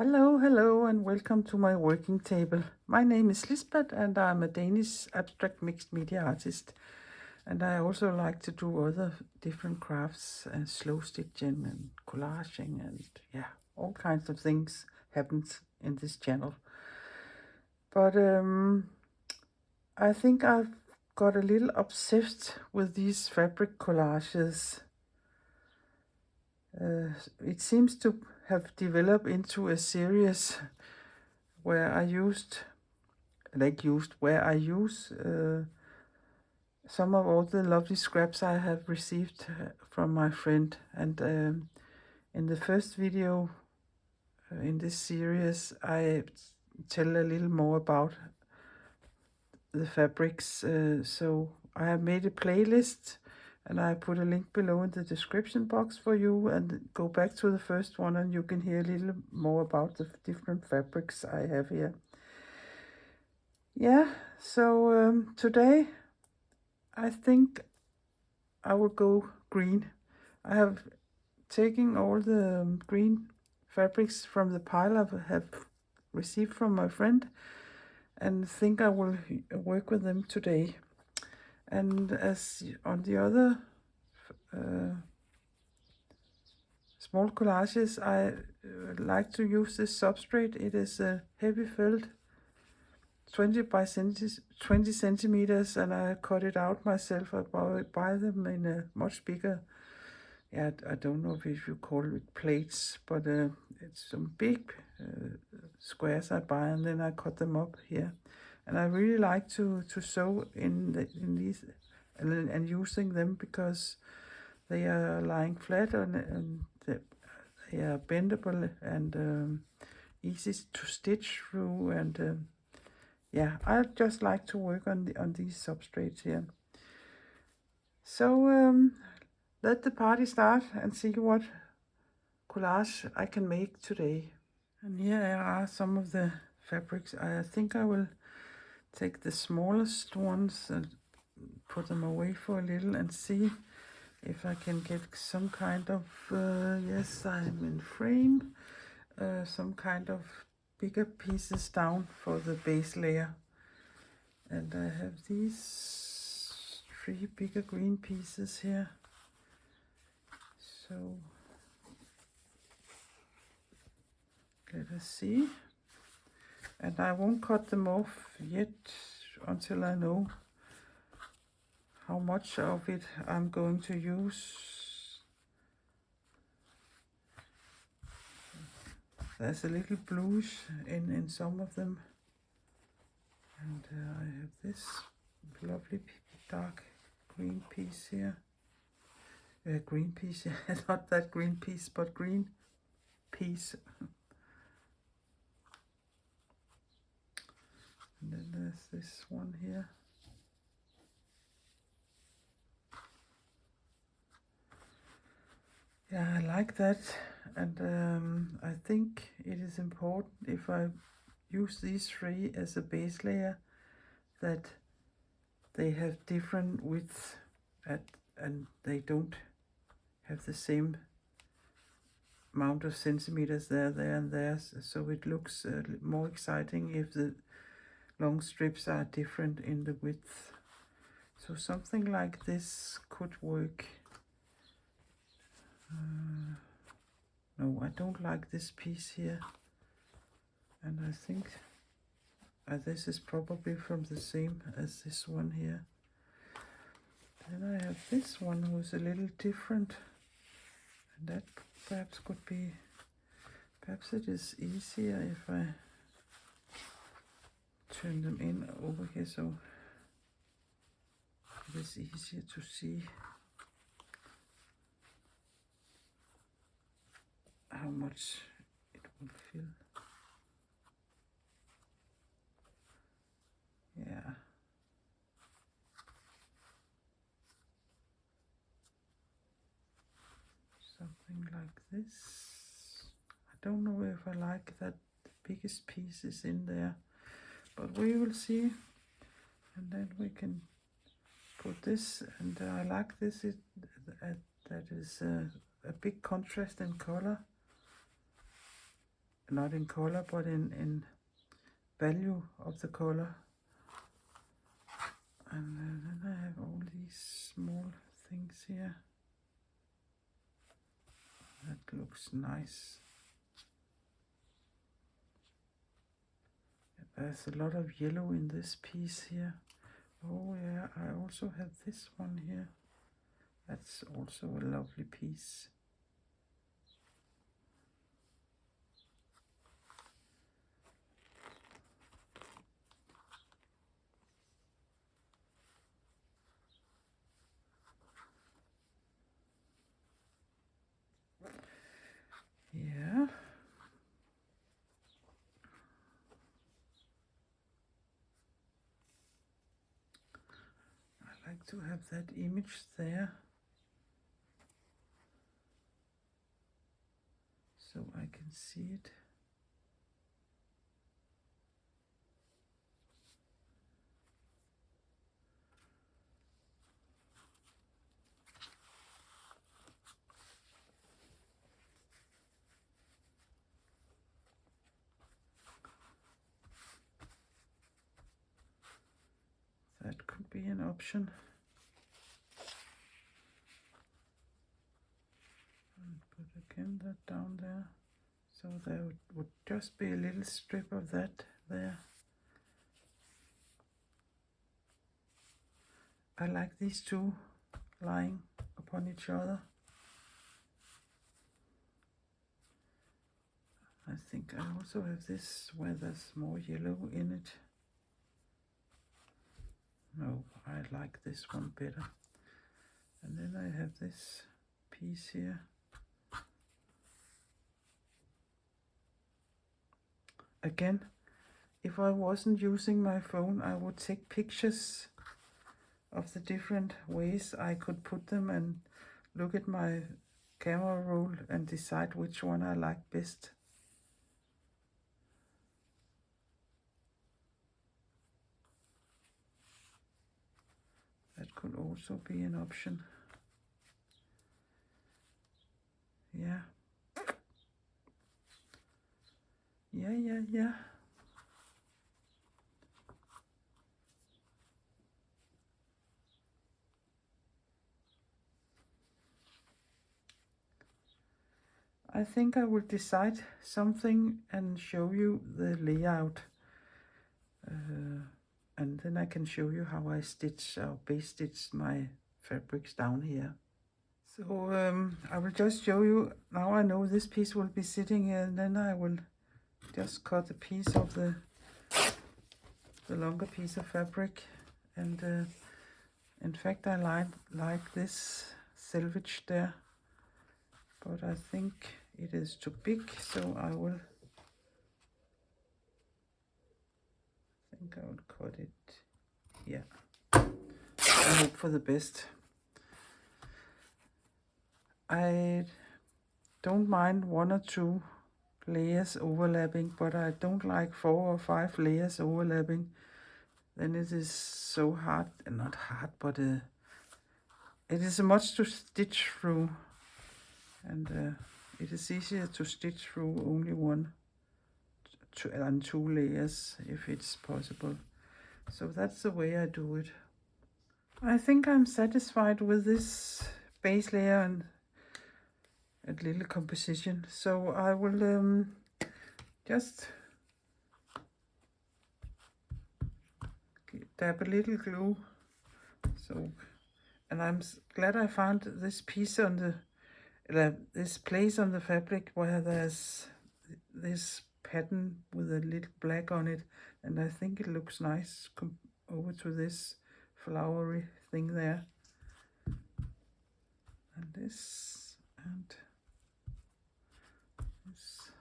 Hello, and welcome to my working table. My name is Lisbeth, and I'm a Danish abstract mixed media artist. And I also like to do other different crafts and slow stitching and collaging and all kinds of things happens in this channel. But I think I've got a little obsessed with these fabric collages. It seems to have developed into a series where I use some of all the lovely scraps I have received from my friend. And in the first video in this series, I tell a little more about the fabrics. So I have made a playlist, and I put a link below in the description box for you, and go back to the first one and you can hear a little more about the different fabrics I have here. Yeah, so today I think I will go green. I have taken all the green fabrics from the pile I have received from my friend, and think I will work with them today. And as on the other small collages, I like to use this substrate. It is a heavy felt 20 by 20 centimeters, and I cut it out myself. I buy them in a much bigger, I don't know if you call it plates, but it's some big squares I buy, and then I cut them up here. And I really like to sew in these and using them because they are lying flat and they are bendable and easy to stitch through. And I just like to work on these substrates here. So let the party start and see what collage I can make today. And here are some of the fabrics. I think I will take the smallest ones and put them away for a little and see if I can get some kind of, yes, I'm in frame, some kind of bigger pieces down for the base layer. And I have these 3 bigger green pieces here. So let us see. And I won't cut them off yet until I know how much of it I'm going to use. There's a little bluish in some of them. And I have this lovely dark green piece here. Green piece, not that green piece, but green piece. And then there's this one here. Yeah, I like that. And I think it is important, if I use these 3 as a base layer, that they have different widths and they don't have the same amount of centimeters there, and there. So it looks more exciting if the long strips are different in the width. So something like this could work. No, I don't like this piece here. And I think this is probably from the same as this one here. Then I have this one who's a little different. And that perhaps could be, perhaps it is easier if I turn them in over here so it is easier to see how much it will fill. Yeah. Something like this. I don't know if I like that the biggest piece is in there, but we will see. And then we can put this, and I like this, that is a big contrast in color. not in color, but in value of the color. And then I have all these small things here. That looks nice. There's a lot of yellow in this piece here. Oh yeah, I also have this one here. That's also a lovely piece. Yeah. I like to have that image there, so I can see it. That could be an option. And put again that down there. So there would just be a little strip of that there. I like these two lying upon each other. I think I also have this where there's more yellow in it. No, I like this one better. And then I have this piece here. Again, if I wasn't using my phone, I would take pictures of the different ways I could put them and look at my camera roll and decide which one I like best. That could also be an option. Yeah. Yeah. I think I will decide something and show you the layout. And then I can show you how I stitch or base stitch my fabrics down here. So I will just show you, now I know this piece will be sitting here, and then I will just cut a piece of the longer piece of fabric. And in fact I like this selvage there, but I think it is too big, so I think I will cut it here. I hope for the best. I don't mind 1 or 2 layers overlapping, but I don't like 4 or 5 layers overlapping. Then it is so hard, not hard, but it is much to stitch through, and it is easier to stitch through only 1 and 2 layers if it's possible. So that's the way I do it. I think I'm satisfied with this base layer and a little composition, so I will just dab a little glue. So, and I'm glad I found this piece on this place on the fabric where there's this pattern with a little black on it, and I think it looks nice over to this flowery thing there, and this and this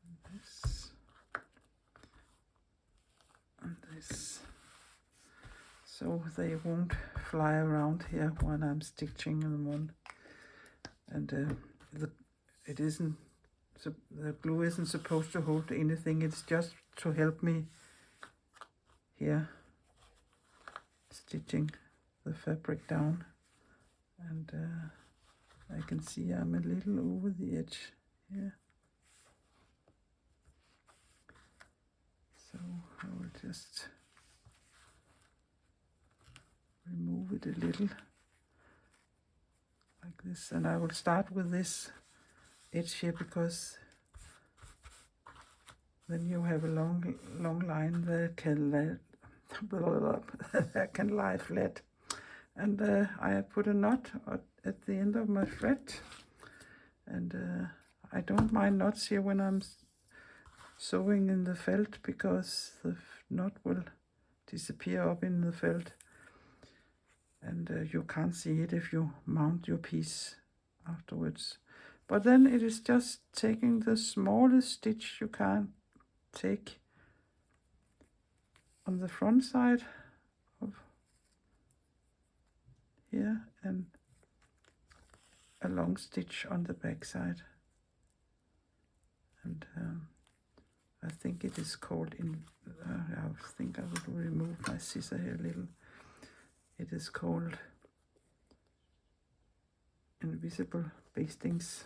and this and this, so they won't fly around here when I'm stitching them on. And the glue isn't supposed to hold anything, it's just to help me here stitching the fabric down. And I can see I'm a little over the edge here. So I will just remove it a little like this, and I will start with this edge here because then you have a long line that can that can lie flat. And I put a knot at the end of my thread, and I don't mind knots here when I'm sewing in the felt because the knot will disappear up in the felt, and you can't see it if you mount your piece afterwards. But then it is just taking the smallest stitch you can take on the front side of here and a long stitch on the back side. And I think it is called I think I will remove my scissor here a little. It is called invisible bastings.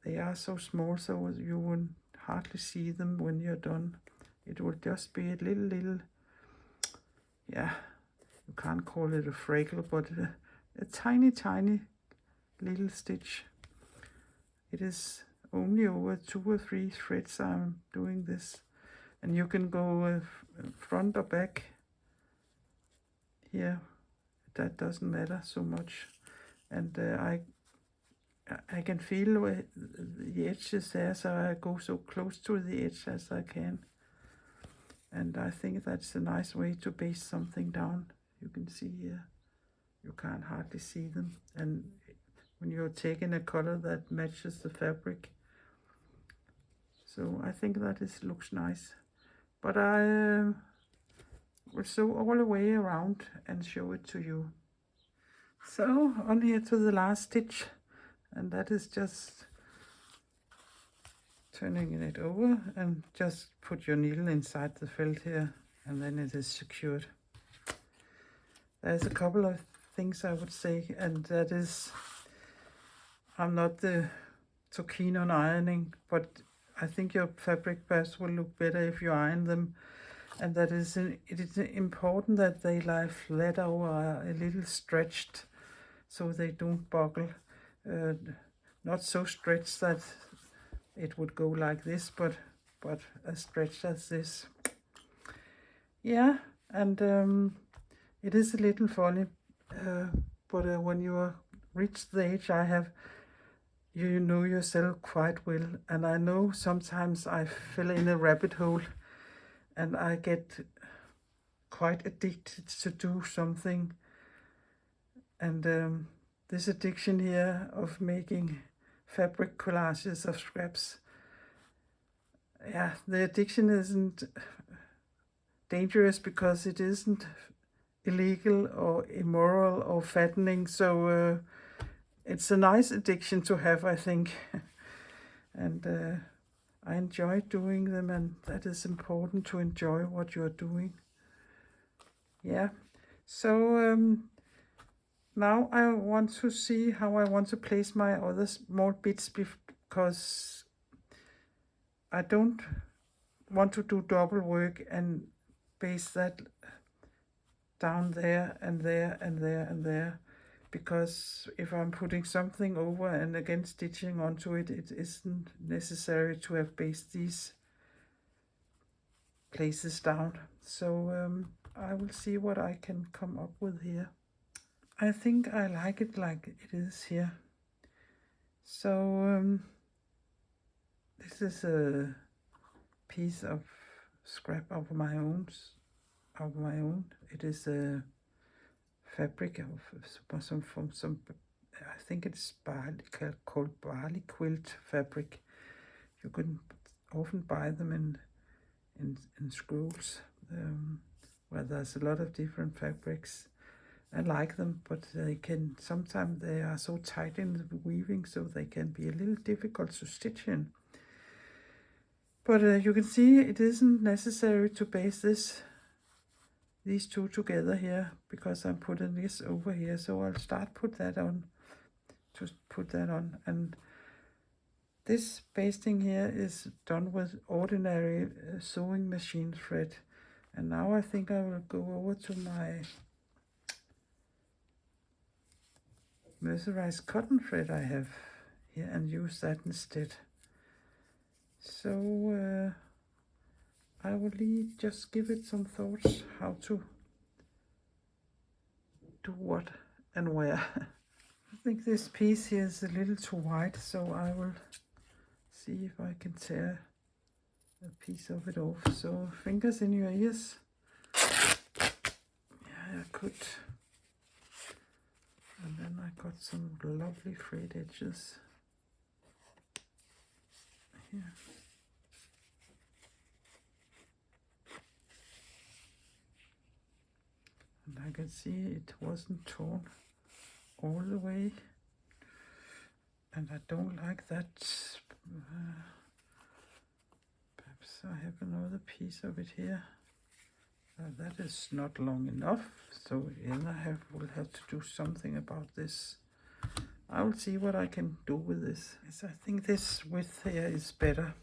They are so small so you will hardly see them when you're done. It will just be a little, yeah, you can't call it a fraggle, but a tiny little stitch. It is only over 2 or 3 threads I'm doing this, and you can go front or back here, that doesn't matter so much. And I can feel where the edge is there, so I go so close to the edge as I can. And I think that's a nice way to baste something down. You can see here, you can't hardly see them. And when you're taking a color that matches the fabric. So I think that looks nice. But I will sew all the way around and show it to you. So on here to the last stitch, and that is just turning it over and just put your needle inside the felt here, and then it is secured. There's a couple of things I would say, and that is, I'm not so keen on ironing, but I think your fabric pads will look better if you iron them, and that is it is important that they lie flat or a little stretched so they don't buckle. Not so stretched that it would go like this, but as stretched as this. Yeah, and it is a little funny, but when you reach the age I have, you know yourself quite well, and I know sometimes I fell in a rabbit hole and I get quite addicted to do something, and this addiction here of making fabric collages of scraps, yeah, the addiction isn't dangerous because it isn't illegal or immoral or fattening, so it's a nice addiction to have, I think. And I enjoy doing them, and that is important, to enjoy what you're doing. Yeah, so now I want to see how I want to place my other small bits, because I don't want to do double work and baste that down there and there and there and there, because if I'm putting something over and again stitching onto it, it isn't necessary to have basted these places down. So I will see what I can come up with here. I think I like it like it is here. So this is a piece of scrap of my own. It is a fabric of some I think it's called barley quilt fabric. You can often buy them in scrolls, where there's a lot of different fabrics. I like them, but sometimes they are so tight in the weaving, so they can be a little difficult to stitch in. But you can see it isn't necessary to baste these two together here, because I'm putting this over here. So I'll put that on, and This basting here is done with ordinary sewing machine thread. And now I think I will go over to my mercerized cotton thread I have here and use that instead. So I will just give it some thoughts how to do what and where. I think this piece here is a little too wide, so I will see if I can tear a piece of it off. So fingers in your ears. Yeah, I could. And then I got some lovely frayed edges here. And I can see it wasn't torn all the way. And I don't like that. Perhaps I have another piece of it here. That is not long enough, so then I will have to do something about this. I will see what I can do with this. Yes, I think this width here is better.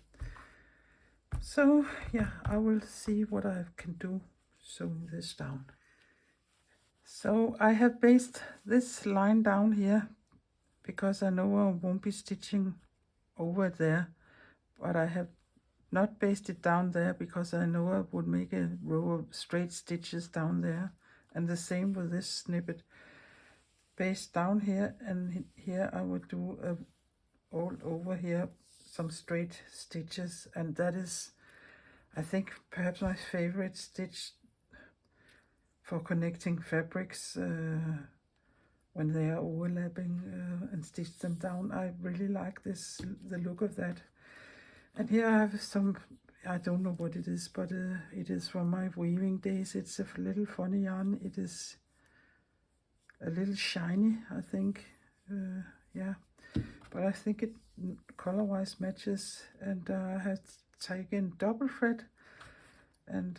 So yeah, I will see what I can do sewing this down. So I have basted this line down here because I know I won't be stitching over there, but I have not basted down there because I know I would make a row of straight stitches down there. And the same with this snippet. Baste down here, and here I would do all over here some straight stitches, and that is, I think, perhaps my favorite stitch for connecting fabrics when they are overlapping and stitch them down. I really like this, the look of that. And here I have some, I don't know what it is, but it is from my weaving days. It's a little funny yarn. It is a little shiny, I think. Yeah, but I think it color-wise matches. And I have taken double thread, and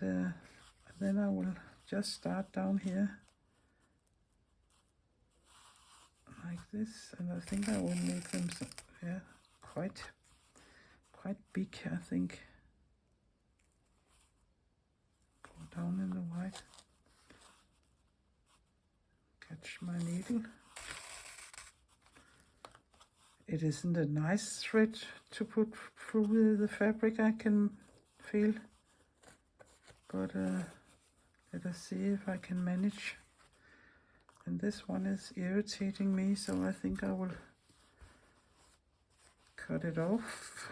then I will just start down here like this, and I think I will make them quite big, I think. Go down in the white, catch my needle. It isn't a nice thread to put through the fabric, I can feel, but let us see if I can manage. And this one is irritating me, so I think I will cut it off.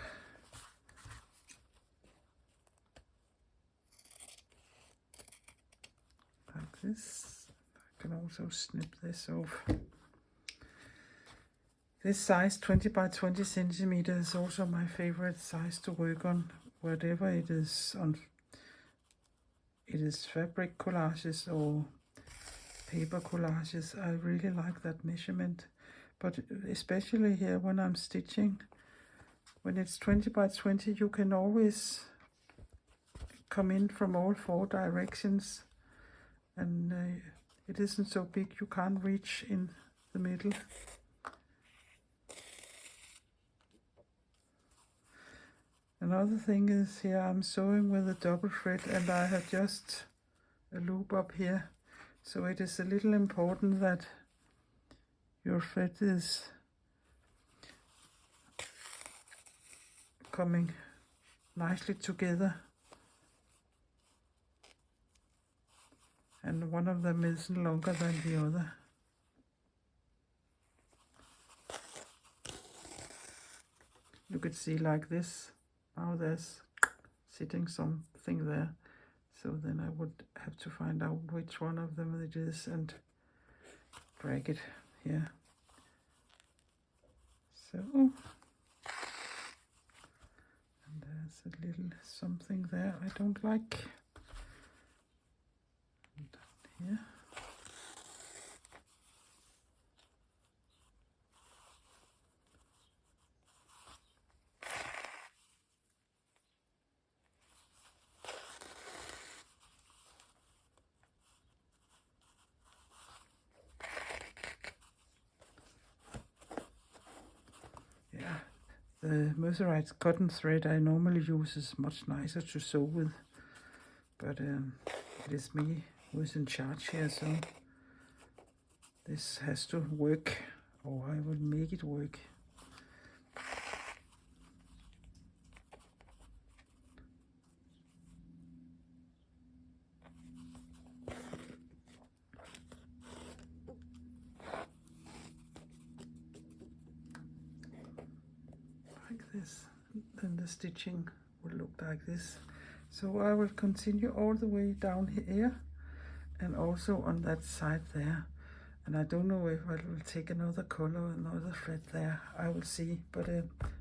Like this. I can also snip this off. This size 20 by 20 centimeters is also my favorite size to work on, whatever it is on. It is fabric collages or paper collages. I really like that measurement, but especially here when I'm stitching, when it's 20 by 20, you can always come in from all four directions, and it isn't so big you can't reach in the middle. Another thing is here I'm sewing with a double thread, and I have just a loop up here, so it is a little important that your thread is coming nicely together, and one of them isn't longer than the other. You could see like this. Now there's sitting something there, so then I would have to find out which one of them it is and drag it here. So, and there's a little something there I don't like. And down here. the mercerized cotton thread I normally use is much nicer to sew with, but it is me who is in charge here, so this has to work, or I will make it work. Like this, then the stitching will look like this. So I will continue all the way down here and also on that side there. And I don't know if I will take another color, another thread there. I will see, but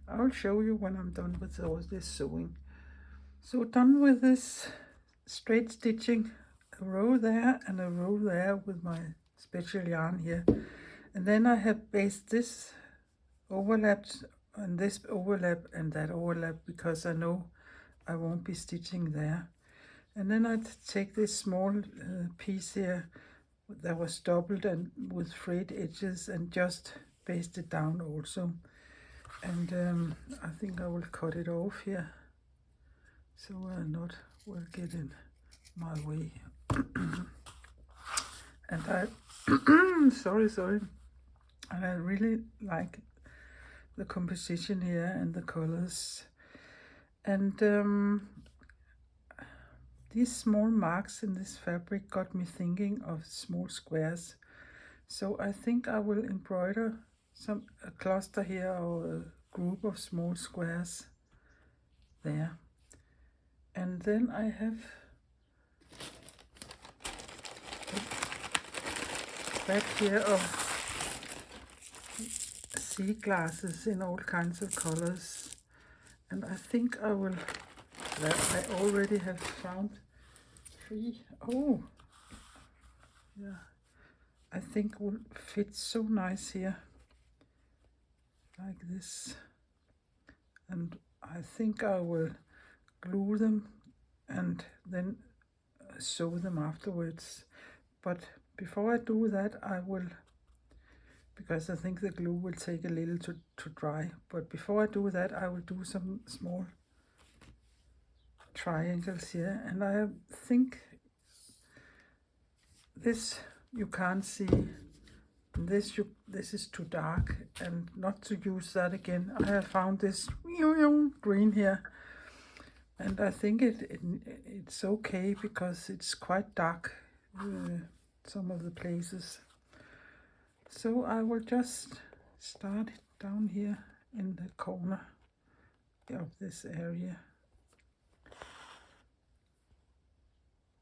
I will show you when I'm done with all this sewing. So done with this straight stitching, a row there and a row there with my special yarn here. And then I have based this overlapped and this overlap and that overlap, because I know I won't be stitching there. And then I take this small piece here that was doubled and with frayed edges and just baste it down also. And I think I will cut it off here so not will get in my way. And I sorry, and I really like the composition here and the colors. And these small marks in this fabric got me thinking of small squares. So I think I will embroider a cluster here, or a group of small squares there. And then I have a bag here of sea glasses in all kinds of colors. And I think I will, I already have found 3. Oh, yeah. I think will fit so nice here, like this. And I think I will glue them and then sew them afterwards. But before I do that, I will, because I think the glue will take a little to dry, but before I do that, I will do some small triangles here. And I think this you can't see, this is too dark, and not to use that again. I have found this green here, and I think it's okay because it's quite dark some of the places. So I will just start it down here in the corner of this area,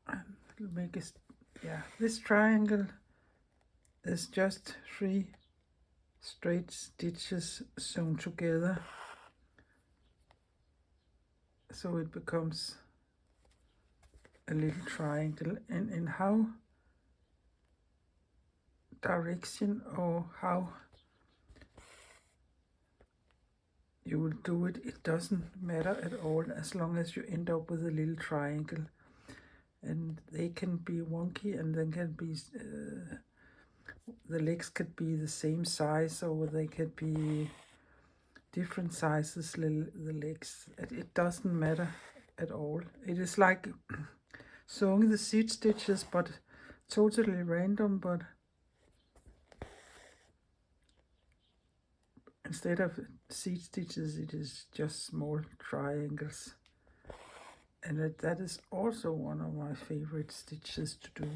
and it'll make a, yeah, this triangle is just 3 straight stitches sewn together, so it becomes a little triangle. And in how direction or how you will do it, it doesn't matter at all, as long as you end up with a little triangle. And they can be wonky, and then can be the legs could be the same size, or they could be different sizes, the legs. It doesn't matter at all. It is like sewing the seed stitches, but totally random. But instead of seed stitches, it is just small triangles. And that is also one of my favorite stitches to do.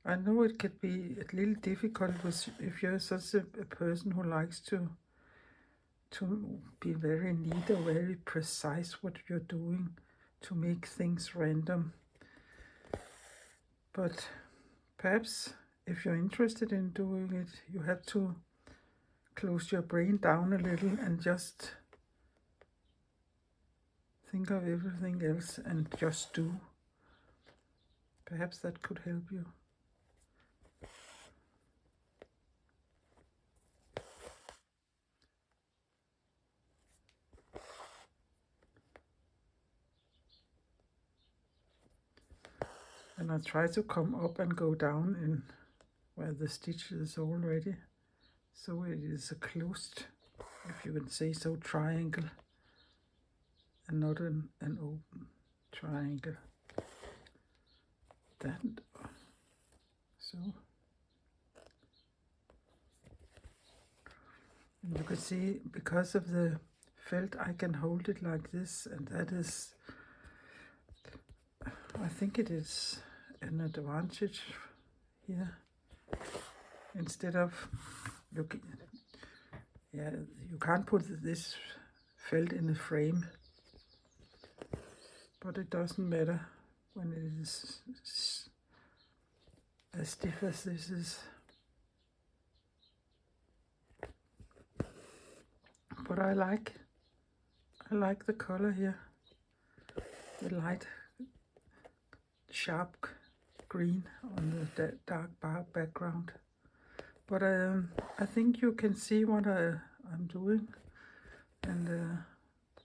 I know it could be a little difficult if you're such a person who likes to be very neat or very precise what you're doing, to make things random. But perhaps if you're interested in doing it, you have to close your brain down a little and just think of everything else and just do. Perhaps that could help you. and I try to come up and go down in where the stitch is already, so it is a closed, if you can say so, triangle, and not an open triangle. Then, so, and you can see, because of the felt, I can hold it like this, and that is, I think it is an advantage here. Instead of, you can't put this felt in a frame, but it doesn't matter when it is as stiff as this is. But I like the color here, the light sharp green on the dark background. But I think you can see what I'm doing, and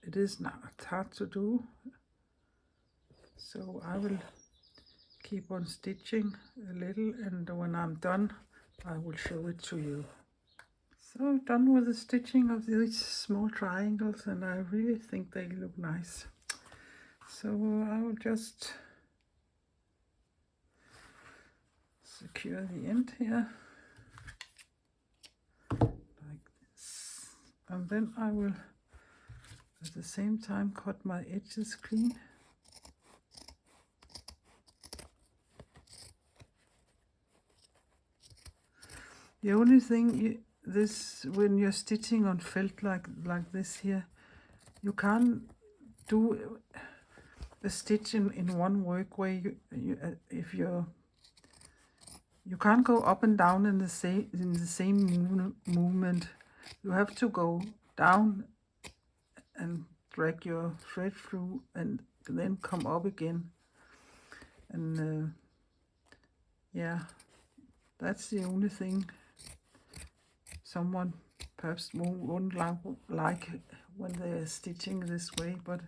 it is not hard to do. So I will keep on stitching a little, and when I'm done, I will show it to you. So done with the stitching of these small triangles, and I really think they look nice. So I will just secure the end here, like this. And then I will, at the same time, cut my edges clean. The only thing, when you're stitching on felt like this here, you can't do a stitch in one work way. You can't go up and down in the same movement. You have to go down and drag your thread through, and then come up again. And yeah, that's the only thing someone perhaps won't like when they're stitching this way, but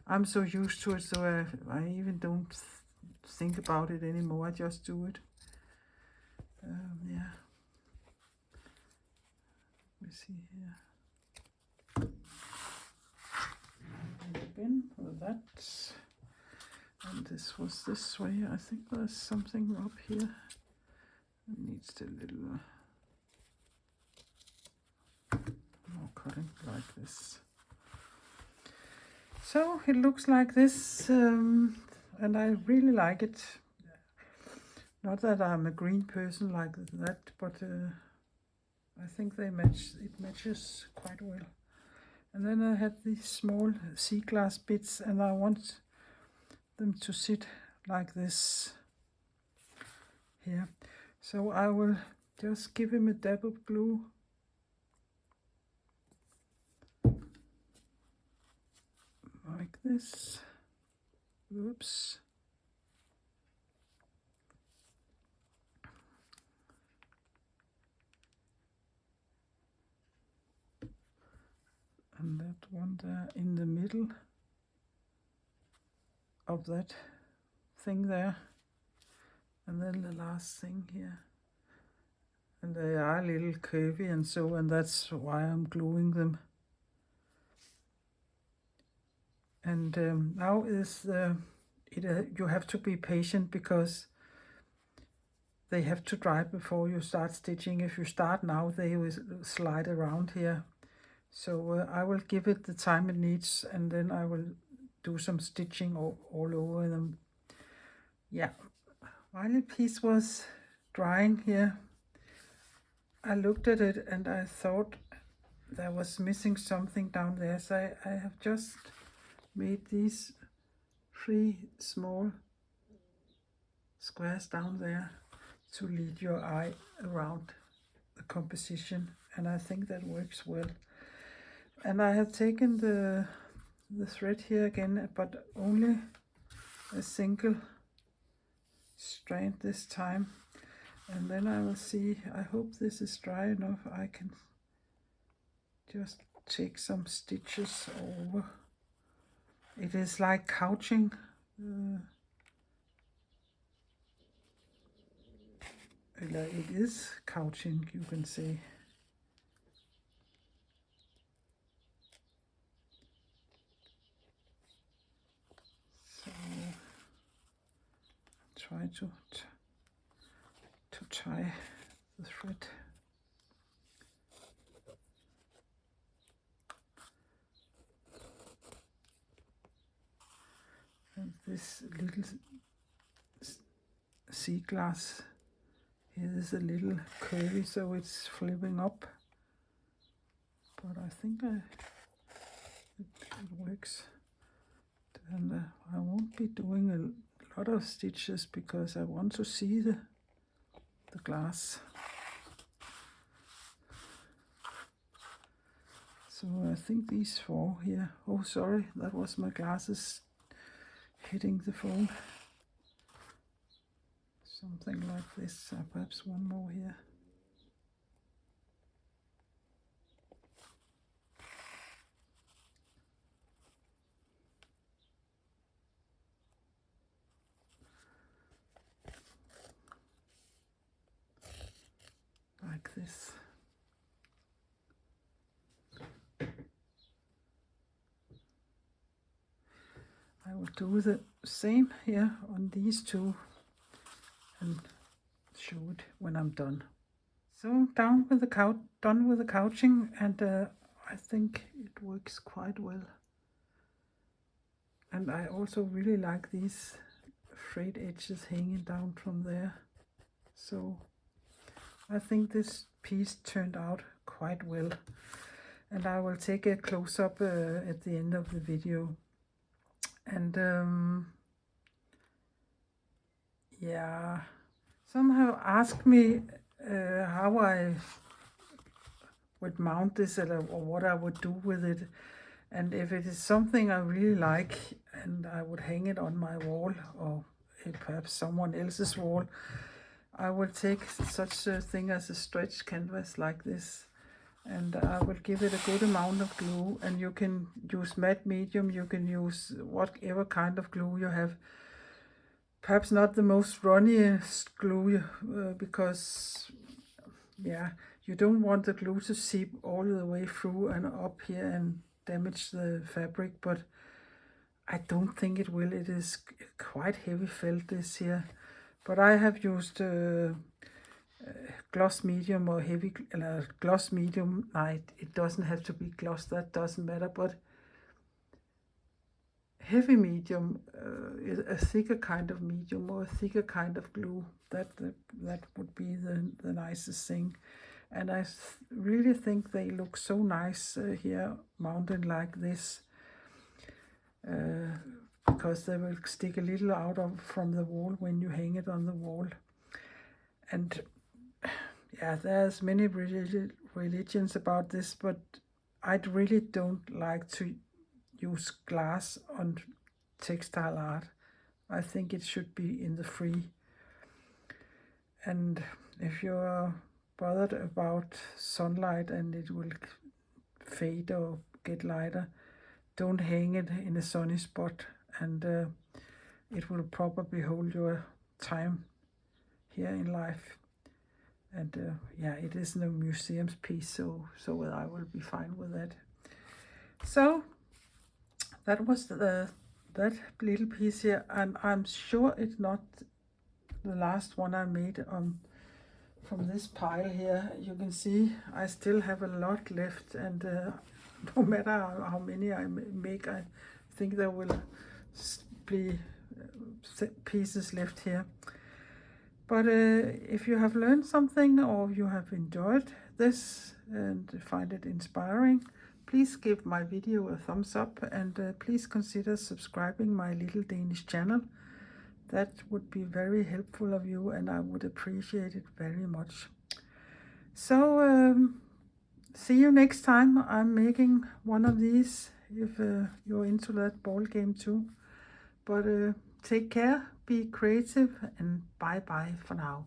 I'm so used to it, so I even don't think about it anymore. I just do it. Yeah. We see here. Again with that, and this was this way. I think there's something up here. It needs a little more cutting, like this. So it looks like this, and I really like it. Not that I'm a green person like that, but I think they match. It matches quite well. And then I have these small sea glass bits, and I want them to sit like this here. So I will just give him a dab of glue. Like this. Oops. And that one there in the middle of that thing there. And then the last thing here. And they are a little curvy and so, and that's why I'm gluing them. And now is you have to be patient, because they have to dry before you start stitching. If you start now, they will slide around here. So I will give it the time it needs, and then I will do some stitching all over them. Yeah, while the piece was drying here, I looked at it and I thought there was missing something down there. So I have just made these 3 small squares down there to lead your eye around the composition, and I think that works well. And I have taken the thread here again, but only a single strand this time. And then I will see, I hope this is dry enough, I can just take some stitches over. It is like couching it is couching, you can say. So try to tie the thread. And this little sea glass is a little curvy, so it's flipping up. But I think it works. And I won't be doing a lot of stitches because I want to see the glass. So I think these 4 here. Oh, sorry, that was my glasses hitting the phone. Something like this, perhaps one more here. Like this. I will do the same here on these 2 and show it when I'm done. So done with the couching, and I think it works quite well. And I also really like these frayed edges hanging down from there. So I think this piece turned out quite well. And I will take a close-up at the end of the video. And yeah, somehow asked me how I would mount this or what I would do with it. And if it is something I really like and I would hang it on my wall or perhaps someone else's wall, I will take such a thing as a stretch canvas like this, and I will give it a good amount of glue. And you can use matte medium, you can use whatever kind of glue you have. Perhaps not the most runniest glue because yeah, you don't want the glue to seep all the way through and up here and damage the fabric, but I don't think it will. It is quite heavy felt, this here, but I have used gloss medium or heavy gloss medium. It doesn't have to be gloss, that doesn't matter, but heavy medium is a thicker kind of medium or a thicker kind of glue. That would be the nicest thing. And I really think they look so nice here mounted like this, because they will stick a little out from the wall when you hang it on the wall. And yeah, there's many religions about this, but I really don't like to use glass on textile art. I think it should be in the free. And if you're bothered about sunlight and it will fade or get lighter, don't hang it in a sunny spot, and it will probably hold your time here in life. And yeah, it is no museum's piece, so I will be fine with that. So that was that little piece here, and I'm sure it's not the last one I made from this pile here. You can see I still have a lot left, and no matter how many I make, I think there will be pieces left here. But if you have learned something or you have enjoyed this and find it inspiring, please give my video a thumbs up, and please consider subscribing my little Danish channel. That would be very helpful of you, and I would appreciate it very much. So see you next time. I'm making one of these if you're into that ball game too. But take care, be creative, and bye bye for now.